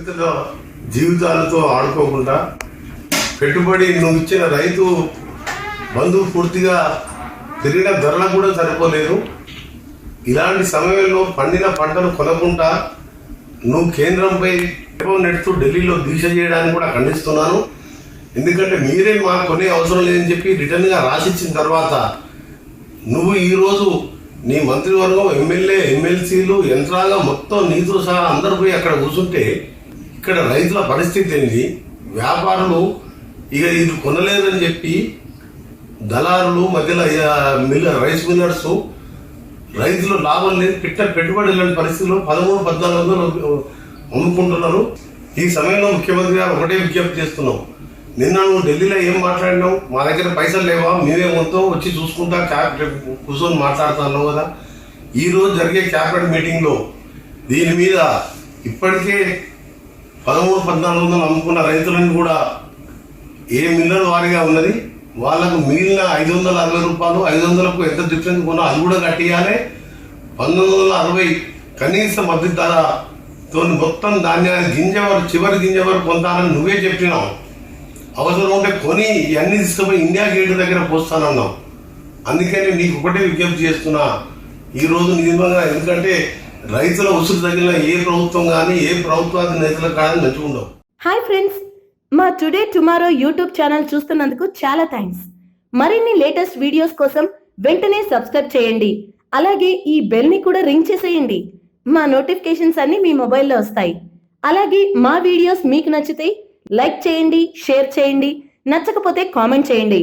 రైతుల జీవితాలతో ఆడుకోకుండా పెట్టుబడి నువ్వు ఇచ్చిన రైతు బంధువు పూర్తిగా పెరిగిన ధరలకు కూడా సరిపోలేదు. ఇలాంటి సమయంలో పండిన పంటలు కొనకుండా నువ్వు కేంద్రంపై నెడుతూ ఢిల్లీలో దీక్ష చేయడానికి కూడా ఖండిస్తున్నాను. ఎందుకంటే మీరే మాకు కొనే అవసరం లేదని చెప్పి రిటర్న్గా రాసిచ్చిన తర్వాత నువ్వు ఈరోజు నీ మంత్రివర్గం ఎమ్మెల్యే ఎమ్మెల్సీలు యంత్రాంగం మొత్తం నీతో సహా అందరు పోయి అక్కడ కూర్చుంటే ఇక్కడ రైతుల పరిస్థితి ఏంటి? వ్యాపారులు ఇక ఇది కొనలేదని చెప్పి దళారులు మధ్యలో రైస్ మిల్లర్స్ రైతులు లాభం లేదు పెట్టుబడి లేని పరిస్థితుల్లో 13-1400 అమ్ముకుంటున్నారు. ఈ సమయంలో ముఖ్యమంత్రి గారు ఒకటే విజ్ఞప్తి చేస్తున్నాం. నిన్న నువ్వు ఢిల్లీలో ఏం మాట్లాడినావు? మా దగ్గర పైసలు లేవా, మేమే మొత్తం వచ్చి చూసుకుంటా కూర్చొని మాట్లాడుతున్నావు కదా. ఈ రోజు జరిగే క్యాబినెట్ మీటింగ్లో దీని మీద ఇప్పటికే 1300-1400 అమ్ముకున్న రైతులను కూడా ఏ మిల్లర్ వారిగా ఉన్నది, వాళ్ళకు మిగిలిన 560 రూపాయలు 500కు ఎంత డిఫరెన్స్ కొన్నా అది కూడా కట్టియాలి. 1960 కనీస మద్దతు ధరతో మొత్తం ధాన్యాన్ని చివరి గింజ వరకు పొందాలని నువ్వే చెప్పినావు. అవసరం ఉంటే కొని ఇవన్నీ తీసుకుపోయి ఇండియా గేట్ దగ్గర పోస్తానన్నావు. అందుకని నీకు ఒకటే విజ్ఞప్తి చేస్తున్నా ఈరోజు నిజంగా. ఎందుకంటే రైతుల ఉసురు తగిలిన ఏ ప్రభుత్వం కానీ ఏ ప్రభుత్వానికి నేతలకు కానీ మంచిగా ఉండవు. హాయ్ ఫ్రెండ్స్, మా టుడే టుమారో యూట్యూబ్ ఛానల్ చూస్తున్నందుకు చాలా థ్యాంక్స్. మరిన్ని లేటెస్ట్ వీడియోస్ కోసం వెంటనే సబ్స్క్రైబ్ చేయండి. అలాగే ఈ బెల్ ని కూడా రింగ్ చేసేయండి. మా నోటిఫికేషన్స్ అన్ని మీ మొబైల్లో వస్తాయి. అలాగే మా వీడియోస్ మీకు నచ్చితే లైక్ చేయండి, షేర్ చేయండి, నచ్చకపోతే కామెంట్ చేయండి.